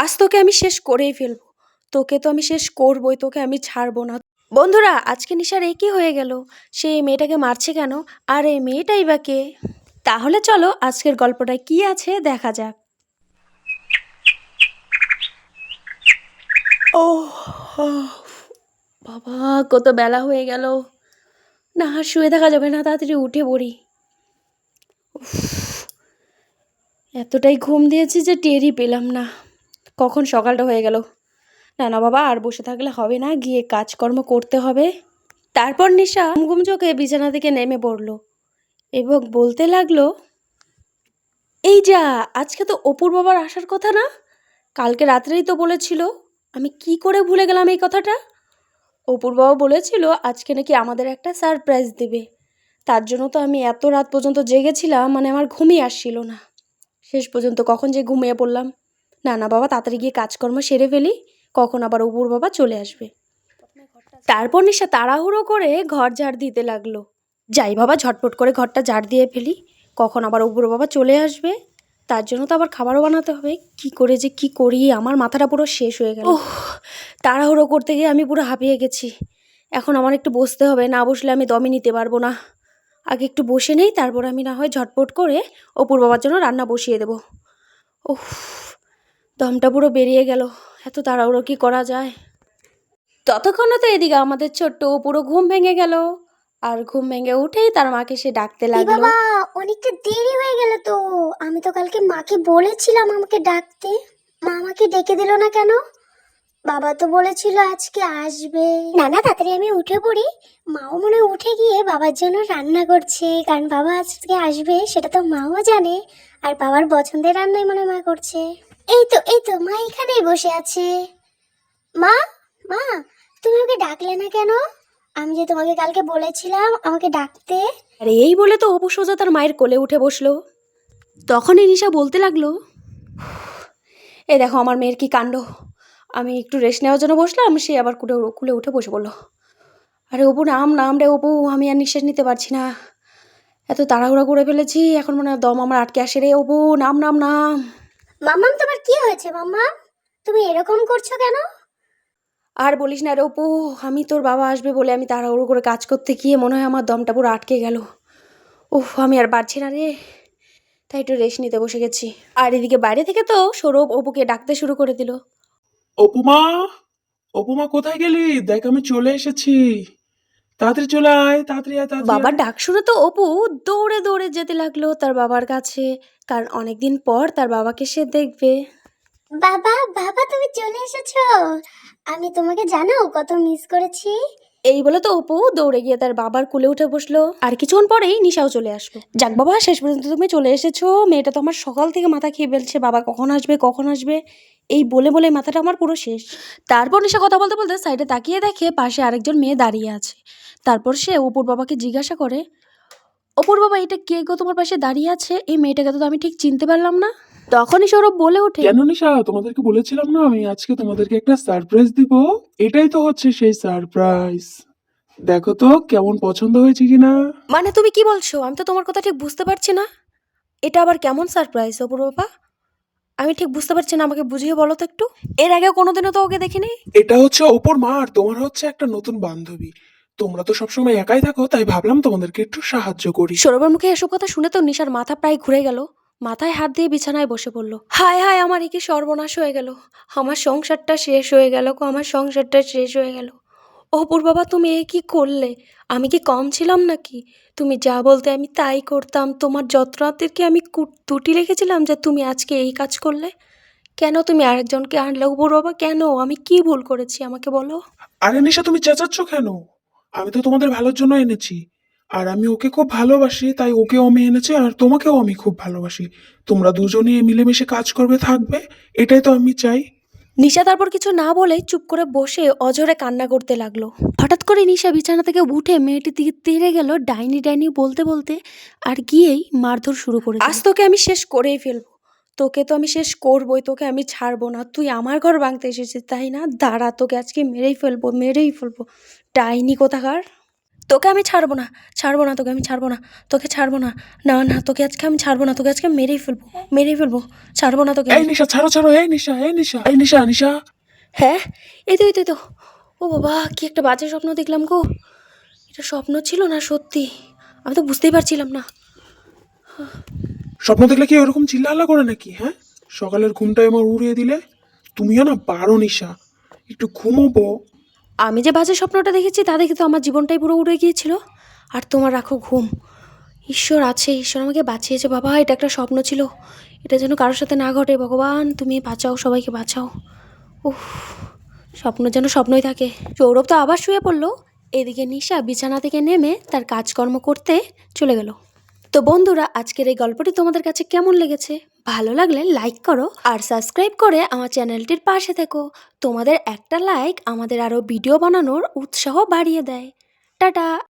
আজ তোকে আমি শেষ করেই ফেলবো। তোকে তো আমি শেষ করবই, তোকে আমি ছাড়বো না। বন্ধুরা, আজকে নিশার এ কি হয়ে গেল? সে এই মেয়েটাকে মারছে কেন? আর এই মেয়েটাই বা কে? তাহলে চলো আজকের গল্পটায় কি আছে দেখা যাক। ও বাবা, কত বেলা হয়ে গেল। না, আর শুয়ে থাকা যাবে না, তাড়াতাড়ি উঠে পড়ি। এতটাই ঘুম দিয়েছি যে টেরই পেলাম না কখন সকালটা হয়ে গেল। না না বাবা, আর বসে থাকলে হবে না, গিয়ে কাজকর্ম করতে হবে। তারপর নিশা ঘুম চোখে বিছানা থেকে নেমে পড়ল এবং বলতে লাগলো, এই যা, আজকে তো অপুর বাবার আসার কথা না? কালকে রাত্রেই তো বলেছিল। আমি কি করে ভুলে গেলাম এই কথাটা? অপুর বাবা বলেছিল আজকে নাকি আমাদের একটা সারপ্রাইজ দেবে। তার জন্য তো আমি এত রাত পর্যন্ত জেগেছিলাম, মানে আমার ঘুমই আসছিল না। শেষ পর্যন্ত কখন যে ঘুমিয়ে পড়লাম। না না বাবা, তাড়াতাড়ি গিয়ে কাজকর্ম সেরে ফেলি, কখন আবার অপুর বাবা চলে আসবে। তারপর নিশা তাড়াহুড়ো করে ঘর ঝাড় দিতে লাগলো। যাই বাবা, ঝটপট করে ঘরটা ঝাড় দিয়ে ফেলি, কখন আবার অপুর বাবা চলে আসবে। তার জন্য তো আবার খাবারও বানাতে হবে। কি করে যে কি করি, আমার মাথাটা পুরো শেষ হয়ে গেল। তাড়াহুড়ো করতে গিয়ে আমি পুরো হাঁপিয়ে গেছি। এখন আমার একটু বসতে হবে, না বসলে আমি দমই নিতে পারবো না। আগে একটু বসে নেই, তারপর আমি না হয় ঝটপট করে অপুর বাবার জন্য রান্না বসিয়ে দেবো। ওহ, দমটা পুরো বেরিয়ে গেল। এত তাড়াহুড়ো কি করা যায়? ততক্ষণও তো এদিকে আমাদের ছোট্ট পুরো ঘুম ভেঙে গেল। আর ঘুম ভেঙে উঠেই তার মাকে সে ডাকতে লাগলো। বাবা, অনেকটা দেরি হয়ে গেল তো। আমি তো কালকে মাকে বলেছিলাম আমাকে ডাকতে। মা আমাকে ডেকে দিল না কেন? বাবা তো বলেছিল আজকে আসবে। না না, তাড়াতাড়ি আমি উঠে পড়ি। মাও মনে হয় উঠে গিয়ে বাবার জন্য রান্না করছে, কারণ বাবা আজকে আসবে সেটা তো মাও জানে। আর বাবার পছন্দের রান্নাই মনে হয় মা করছে। এই তো মা এখানেই বসে আছে। মা, মা, তুমি আমাকে ডাকলে না কেন? আমি যে তোমাকে কালকে বলেছিলাম আমাকে ডাকতে। আর এই বলে তো অপু সোজা তার মায়ের কোলে উঠে বসলো। তখনই নিশা বলতে লাগলো, এই দেখো আমার মেয়ের কি কাণ্ড। আমি একটু রেস্ট নেওয়ার জন্য বসলাম, সে আবার কুলে উঠে বসে পড়লো। আরে অপু, নাম নাম রে অপু, আমি আর নিঃশ্বাস নিতে পারছি না। এত তাড়াহুড়া করে ফেলেছি, এখন মনে হয় দম আমার আটকে আসে রে। অপু, নাম নাম নাম। মাম্মাম, তোমার কি হয়েছে মাম্মা? তুমি এরকম করছো কেন? আর বলিস না রে অপু, আমি তোর বাবা আসবে বলে আমি তাড়াহুড়ো করে কাজ করতে গিয়ে মনে হয় আমার দমটা পুরো আটকে গেল। উফ, আমি আর পারছি না রে। তাই একটু রেস্ট নিতে বসে গেছি। আর এদিকে বাইরে থেকে তো সৌরভ অপুকে ডাকতে শুরু করে দিল। অপুমা, অপুমা কোথায় গেলি? দেখ আমি চলে এসেছি। তাড়াতাড়ি চলে আয়, তাড়াতাড়ি আয়, তাড়াতাড়ি বাবার আয়। ডাক শুনে তো অপু দৌড়ে দৌড়ে যেতে লাগলো তার বাবার কাছে, কারণ অনেকদিন পর তার বাবাকে সে দেখবে। বাবা, বাবা, তুমি চলে এসেছো। আমি তোমাকে জানো কত মিস করেছি। এই বলে তো অপু দৌড়ে গিয়ে তার বাবার কোলে উঠে বসলো। আর কিছুক্ষণ পরেই নিশাও চলে আসলো। যাক বাবা, শেষ পর্যন্ত তুমি চলে এসেছো। মেয়েটা তো আমার সকাল থেকে মাথা খেয়ে ফেলছে, বাবা কখন আসবে কখন আসবে, এই বলে বলে মাথাটা আমার পুরো শেষ। তারপর নিশা কথা বলতে বলতে সাইডে তাকিয়ে দেখে পাশে আরেকজন মেয়ে দাঁড়িয়ে আছে। তারপর সে অপুর বাবাকে জিজ্ঞাসা করে, অপুর বাবা, এটা কে গো তোমার পাশে দাঁড়িয়ে আছে? এই মেয়েটাকে তো আমি ঠিক চিনতে পারলাম না। তখনই সৌরভ বলে ওঠে, কেন নিশা, তোমাদেরকে বলেছিলাম না আমি আজকে তোমাদেরকে একটা সারপ্রাইজ দিব? এটাই তো হচ্ছে সেই সারপ্রাইজ। দেখো তো কেমন পছন্দ হয়েছে কিনা। মানে তুমি কি বলছো? আমি তো তোমার কথা ঠিক বুঝতে পারছি না। এটা আবার কেমন সারপ্রাইজ অপুর বাবা? আমি ঠিক বুঝতে পারছি না, আমাকে বুঝিয়ে বলো তো একটু। এর আগে কোনোদিনও তো ওকে দেখিনি। এটা হচ্ছে অপুর মা, আর তোমার হচ্ছে একটা নতুন বান্ধবী। তোমরা তো সবসময় একাই থাকো, তাই ভাবলাম তোমাদেরকে একটু সাহায্য করি। সৌরভের মুখে এসব কথা শুনে তো নিশার মাথা প্রায় ঘুরে গেল। মাথায় হাত দিয়ে বিছানায় বসে পড়লো। হায় হায়, আমার কি সর্বনাশ হয়ে গেল। আমার সংসারটা শেষ হয়ে গেল গো, আমার সংসারটা শেষ হয়ে গেল। অপুর বাবা, তুমি এ কি করলে? আমি কি কম ছিলাম নাকি? তুমি যা বলতে আমি তাই করতাম। তোমার যত্নাতের কি আমি ত্রুটি রেখেছিলাম যে তুমি আজকে এই কাজ করলে? কেন তুমি আরেকজনকে আনলে অপুর বাবা? কেন? আমি কি ভুল করেছি আমাকে বলো। আরে নিশা, তুমি চেঁচাচ্ছ কেন? আমি তো তোমাদের ভালোর জন্য এনেছি। আর আমি ওকে খুব ভালোবাসি, তাই ওকেও আমি এনেছি, আর তোমাকেও আমি খুব ভালোবাসি। তোমরা দুজনে মিলেমিশে কাজ করবে, থাকবে, এটাই তো আমি চাই। নিশা তারপর কিছু না বলেই চুপ করে বসে অঝরে কান্না করতে লাগলো। হঠাৎ করে নিশা বিছানা থেকে উঠে মেয়েটির দিকে তেড়ে গেল ডাইনি ডাইনি বলতে বলতে, আর গিয়েই মারধর শুরু করে দিল। আজ তোকে আমি শেষ করেই ফেলবো। তোকে তো আমি শেষ করবই, তোকে আমি ছাড়বো না। তুই আমার ঘর ভাঙতে এসেছিস তাই না? দাঁড়া, তোকে আজকে মেরেই ফেলবো, মেরেই ফেলবো। ডাইনি কোথাকার! তোকে আমি ছাড়বো না, তোকে আমি ছাড়বো না, তোকে ছাড়বো না, না না তোকে আজকে আমি ছাড়বো না, তোকে আজকে মেরেই ফেলবো, ছাড়বো না তোকে এই আমি। নিশা, ছাড়ো ছাড়ো, এই নিশা, এই নিশা, এই নিশা, নিশা। হ্যাঁ, এই তো, ও বাবা কি একটা বাজে স্বপ্ন দেখলাম গো, এটা স্বপ্ন ছিল না সত্যি, আমি তো বুঝতেই পারছিলাম না। স্বপ্ন দেখলে কি ওরকম চিল্লাহাল্লা করে নাকি? হ্যাঁ, সকালের ঘুমটাই আমার উড়িয়ে দিলে। তুমিও না পারো নিশা, একটু ঘুমোবো। আমি যে বাজে স্বপ্নটা দেখেছি তা দেখে তো আমার জীবনটাই পুরো উড়ে গিয়েছিল, আর তোমার রাখো ঘুম। ঈশ্বর আছে, ঈশ্বর আমাকে বাঁচিয়েছে বাবা, এটা একটা স্বপ্ন ছিল, এটা যেন কারোর সাথে না ঘটে, ভগবান তুমি বাঁচাও, সবাইকে বাঁচাও। উফ, স্বপ্ন যেন স্বপ্নই থাকে। সৌরভ তো আবার শুয়ে পড়লো, এদিকে নিশা বিছানা থেকে নেমে তার কাজকর্ম করতে চলে গেল। তো বন্ধুরা, আজকের এই গল্পটি তোমাদের কাছে কেমন লেগেছে? ভালো লাগলে লাইক করো আর সাবস্ক্রাইব করে আমার চ্যানেলটির পাশে থেকো। তোমাদের একটা লাইক আমাদের আরও ভিডিও বানানোর উৎসাহ বাড়িয়ে দেয়। টাটা।